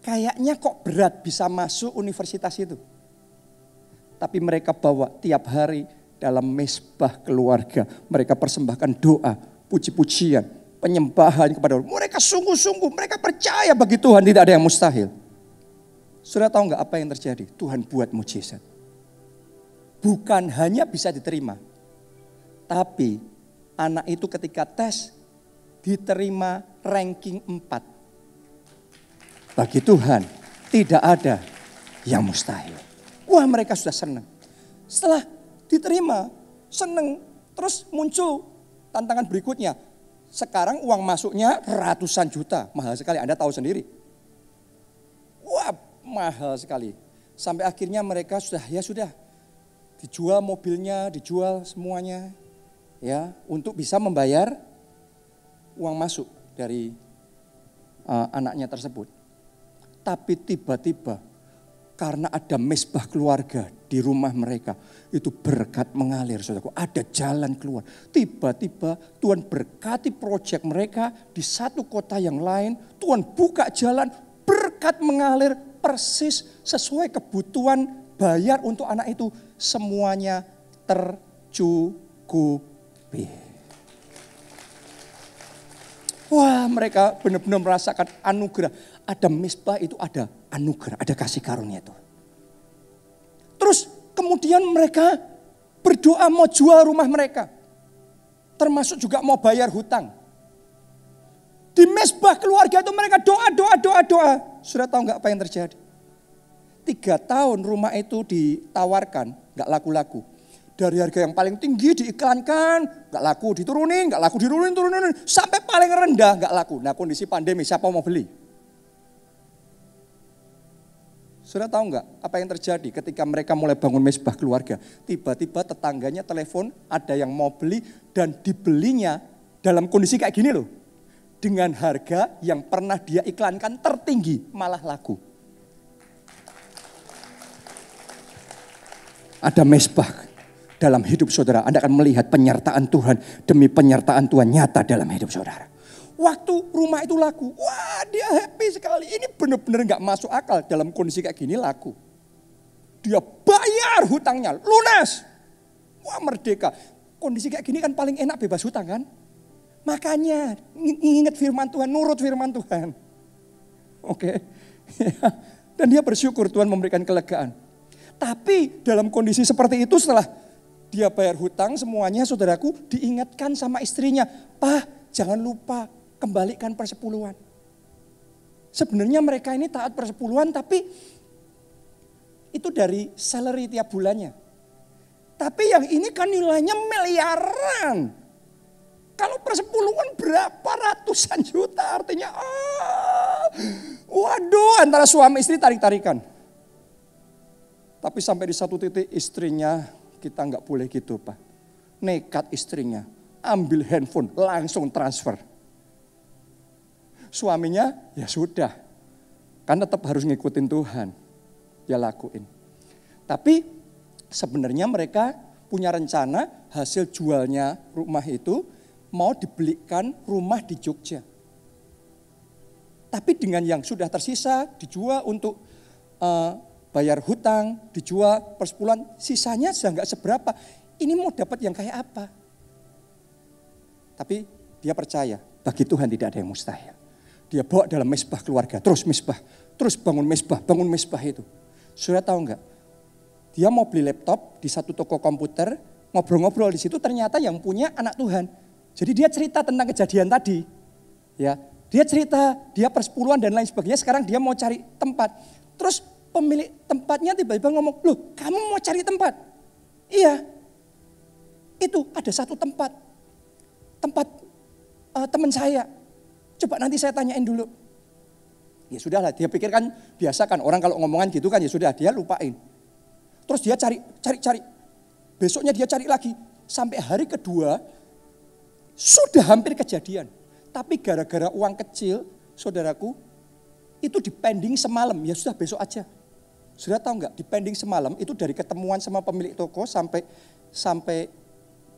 kayaknya kok berat bisa masuk universitas itu. Tapi mereka bawa tiap hari dalam mezbah keluarga. Mereka persembahkan doa, puji-pujian, penyembahan kepada Allah. Mereka sungguh-sungguh, mereka percaya bagi Tuhan tidak ada yang mustahil. Saudara tahu nggak apa yang terjadi? Tuhan buat mujizat. Bukan hanya bisa diterima, tapi anak itu ketika tes diterima ranking 4. Bagi Tuhan tidak ada yang mustahil. Wah, mereka sudah senang. Setelah diterima, senang. Terus muncul tantangan berikutnya. Sekarang uang masuknya ratusan juta. Mahal sekali, Anda tahu sendiri. Wah, mahal sekali. Sampai akhirnya mereka sudah dijual mobilnya, dijual semuanya. Ya, untuk bisa membayar uang masuk dari anaknya tersebut. Tapi tiba-tiba karena ada mesbah keluarga di rumah mereka, itu berkat mengalir, saudaraku. Ada jalan keluar. Tiba-tiba Tuhan berkati proyek mereka di satu kota yang lain. Tuhan buka jalan, berkat mengalir persis sesuai kebutuhan bayar untuk anak itu. Semuanya tercukupi. Wah, mereka benar-benar merasakan anugerah. Ada mesbah itu ada anugerah, ada kasih karunia itu. Terus kemudian mereka berdoa mau jual rumah mereka. Termasuk juga mau bayar hutang. Di mesbah keluarga itu mereka doa. Sudah tahu nggak apa yang terjadi? 3 tahun rumah itu ditawarkan, nggak laku-laku. Dari harga yang paling tinggi diiklankan, nggak laku, diturunin, sampai paling rendah nggak laku. Nah, kondisi pandemi, siapa mau beli? Sudah tahu nggak apa yang terjadi ketika mereka mulai bangun mesbah keluarga? Tiba-tiba tetangganya telepon, ada yang mau beli dan dibelinya dalam kondisi kayak gini loh. Dengan harga yang pernah dia iklankan tertinggi, malah laku. Ada mesbah dalam hidup saudara, Anda akan melihat penyertaan Tuhan demi penyertaan Tuhan nyata dalam hidup saudara. Waktu rumah itu laku, wah dia happy sekali. Ini benar-benar gak masuk akal dalam kondisi kayak gini laku. Dia bayar hutangnya, lunas. Wah, merdeka. Kondisi kayak gini kan paling enak bebas hutang kan. Makanya ingat firman Tuhan, nurut firman Tuhan. Oke. Dan dia bersyukur Tuhan memberikan kelegaan. Tapi dalam kondisi seperti itu setelah dia bayar hutang semuanya, saudaraku, diingatkan sama istrinya, "Pak, jangan lupa kembalikan persepuluhan." Sebenarnya mereka ini taat persepuluhan, tapi itu dari salary tiap bulannya. Tapi yang ini kan nilainya miliaran. Kalau persepuluhan berapa ratusan juta, artinya waduh, antara suami istri tarik-tarikan. Tapi sampai di satu titik istrinya, kita nggak boleh gitu Pak. Nekat istrinya, ambil handphone, langsung transfer. Suaminya, ya sudah, kan tetap harus ngikutin Tuhan. Dia lakuin. Tapi sebenarnya mereka punya rencana hasil jualnya rumah itu mau dibelikan rumah di Jogja. Tapi dengan yang sudah tersisa dijual untuk bayar hutang, dijual persepuluhan, sisanya sudah nggak seberapa. Ini mau dapat yang kayak apa? Tapi dia percaya, bagi Tuhan tidak ada yang mustahil. Dia bawa dalam mesbah keluarga, terus bangun mesbah itu. Sudah tahu nggak? Dia mau beli laptop di satu toko komputer, ngobrol-ngobrol di situ ternyata yang punya anak Tuhan. Jadi dia cerita tentang kejadian tadi. Ya, dia cerita, dia persepuluhan dan lain sebagainya, sekarang dia mau cari tempat. Terus pemilik tempatnya tiba-tiba ngomong, "Loh, kamu mau cari tempat?" "Iya, itu ada satu tempat teman saya. Coba nanti saya tanyain dulu." Ya sudahlah, dia pikir kan biasa kan orang kalau ngomongan gitu kan ya sudah, dia lupain. Terus dia cari. Besoknya dia cari lagi. Sampai hari kedua sudah hampir kejadian. Tapi gara-gara uang kecil, saudaraku, itu dipending semalam. Ya sudah besok aja. Sudah tahu nggak? Dipending semalam itu dari ketemuan sama pemilik toko sampai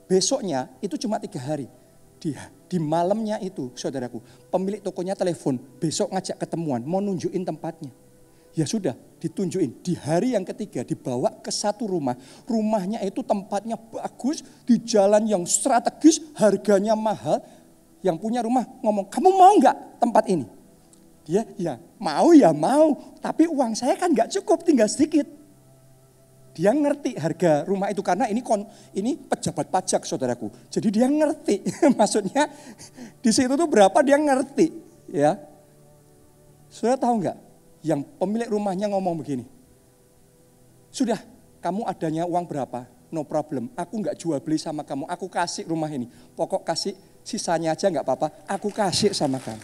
besoknya itu cuma 3 hari. Di malamnya itu, saudaraku, pemilik tokonya telepon, besok ngajak ketemuan, mau nunjukin tempatnya. Ya sudah, ditunjukin. Di hari yang ketiga dibawa ke satu rumah. Rumahnya itu tempatnya bagus, di jalan yang strategis, harganya mahal. Yang punya rumah ngomong, "Kamu mau nggak tempat ini?" Dia ya mau, tapi uang saya kan nggak cukup, tinggal sedikit. Dia ngerti harga rumah itu karena ini pejabat pajak saudaraku. Jadi dia ngerti, maksudnya di situ tuh berapa dia ngerti, ya. Saudara tahu nggak? Yang pemilik rumahnya ngomong begini, sudah kamu adanya uang berapa? No problem, aku nggak jual beli sama kamu, aku kasih rumah ini. Pokok kasih sisanya aja nggak apa-apa, aku kasih sama kamu.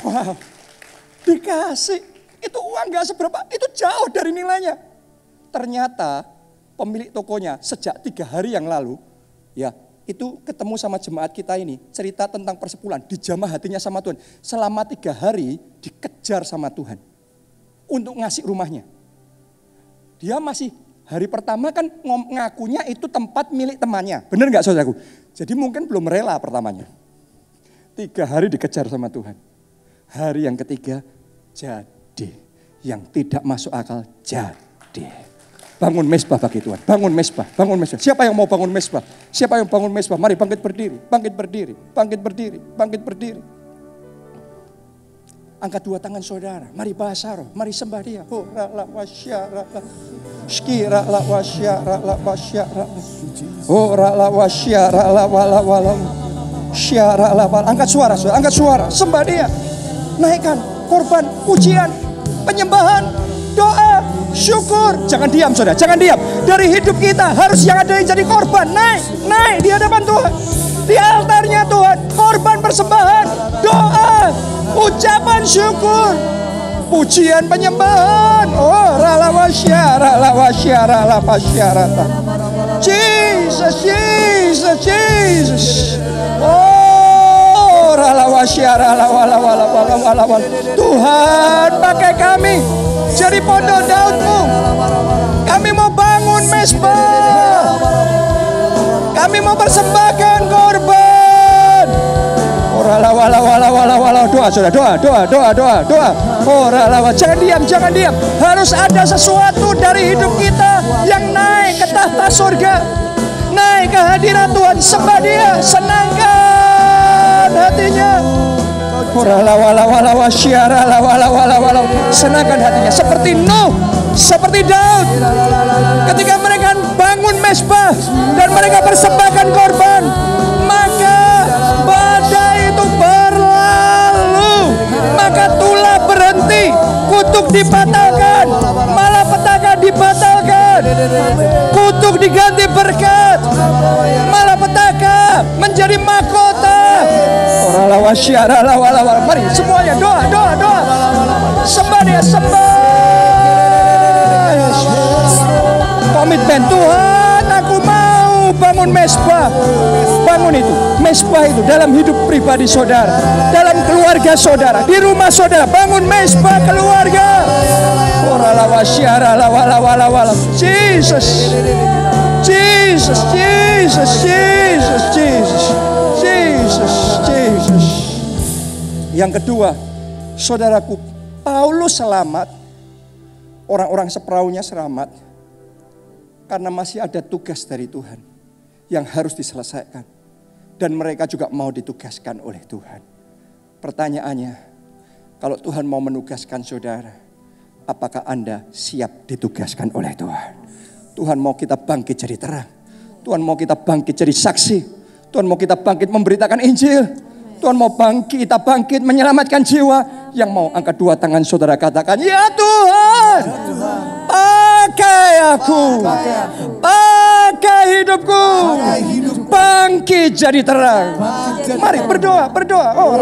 Wow, dikasih, itu uang gak seberapa, itu jauh dari nilainya. Ternyata pemilik tokonya sejak 3 hari yang lalu, ya itu ketemu sama jemaat kita ini, cerita tentang persepuluhan, dijamah hatinya sama Tuhan. Selama 3 hari dikejar sama Tuhan untuk ngasih rumahnya. Dia masih hari pertama kan ngakunya itu tempat milik temannya, benar gak saudaraku? Jadi mungkin belum rela pertamanya. 3 hari dikejar sama Tuhan. Hari yang ketiga jadi, yang tidak masuk akal jadi. Bangun mesbah bagi Tuhan, bangun mesbah, bangun mesbah. Siapa yang mau bangun mesbah? Siapa yang bangun mesbah? Mari bangkit berdiri, bangkit berdiri, bangkit berdiri, bangkit berdiri. Angkat 2 tangan saudara, mari bahasa roh, mari sembah Dia. Oh, la wasyara, skira la wasyara, la wasyara. Oh, la wasyara, la wala. Syara la wala. Angkat suara, saudara, angkat suara, sembah Dia. Naikkan korban, pujian, penyembahan, doa, syukur. Jangan diam saudara, jangan diam. Dari hidup kita harus yang ada yang jadi korban. Naik di hadapan Tuhan. Di altarnya Tuhan, korban persembahan, doa, ucapan syukur, pujian, penyembahan. Oh, ralawasya, Jesus, Jesus, Jesus. Oh, ralawasya, Tuhan pakai kami jadi pondok Daud-Mu. Kami mau bangun mesbah. Kami mau persembahkan korban. Doa saudara, doa. Jangan diam. Harus ada sesuatu dari hidup kita yang naik ke tahta surga, naik ke hadirat Tuhan. Sembah Dia, senangkan hatinya. Senangkan hatinya seperti Nuh, seperti Daud. Ketika mereka bangun mesbah dan mereka persembahkan korban, maka badai itu berlalu, maka tulah berhenti, kutuk dibatalkan, malapetaka dibatalkan, kutuk diganti berkat, malapetaka menjadi mahkota. Mari semuanya doa. Sembah Dia, sembah. Komitmen Tuhan, aku mau bangun mesbah. Bangun itu, mesbah itu dalam hidup pribadi saudara, dalam keluarga saudara, di rumah saudara. Bangun mesbah keluarga. Jesus, Jesus, Jesus, Jesus, Jesus, Jesus, Jesus. Yang kedua, saudaraku, Paulus selamat, orang-orang seperaunya selamat, karena masih ada tugas dari Tuhan yang harus diselesaikan. Dan mereka juga mau ditugaskan oleh Tuhan. Pertanyaannya, kalau Tuhan mau menugaskan saudara, apakah Anda siap ditugaskan oleh Tuhan? Tuhan mau kita bangkit jadi terang. Tuhan mau kita bangkit jadi saksi. Tuhan mau kita bangkit memberitakan Injil. Tuhan mau kita bangkit menyelamatkan jiwa. Yang mau angkat 2 tangan saudara katakan, ya Tuhan, pakai aku, pakai hidupku, bangkit jadi terang. Mari berdoa. Oh,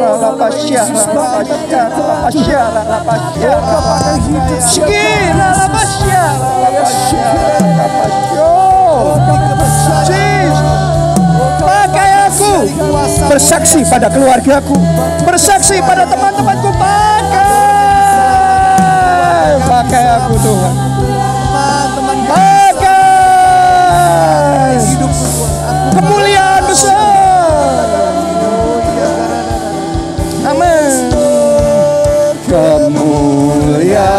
pakai aku, bersaksi pada keluargaku, bersaksi pada teman-temanku. Pakai aku Tuhan, pakai kemuliaan besar. Amin. Kemuliaan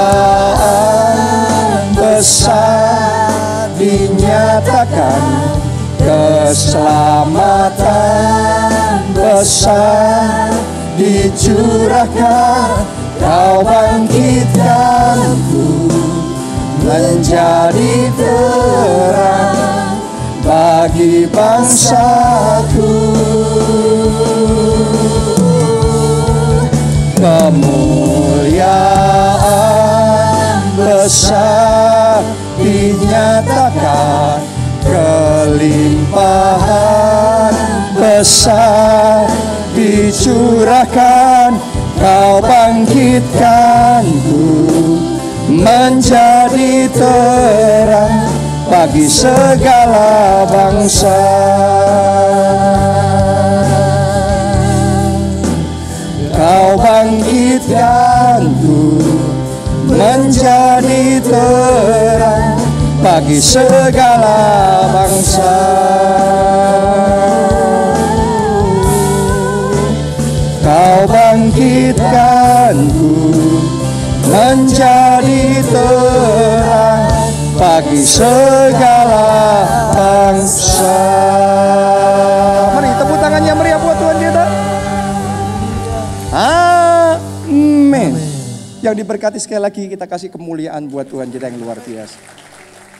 besar dinyatakan, keselamatan besar dicurahkan, Kau bangkitkanku menjadi terang bagi bangsaku. Kemuliaan besar dinyatakan, kelimpahan besar dicurahkan, Kau bangkitkanku menjadi terang bagi segala bangsa. Kau bangkitkanku menjadi terang bagi segala bangsa. Kau bangkitkanku menjadi terang bagi segala bangsa. Mari tepuk tangannya meriah buat Tuhan kita. Amin. Yang diberkati sekali lagi, kita kasih kemuliaan buat Tuhan kita yang luar biasa.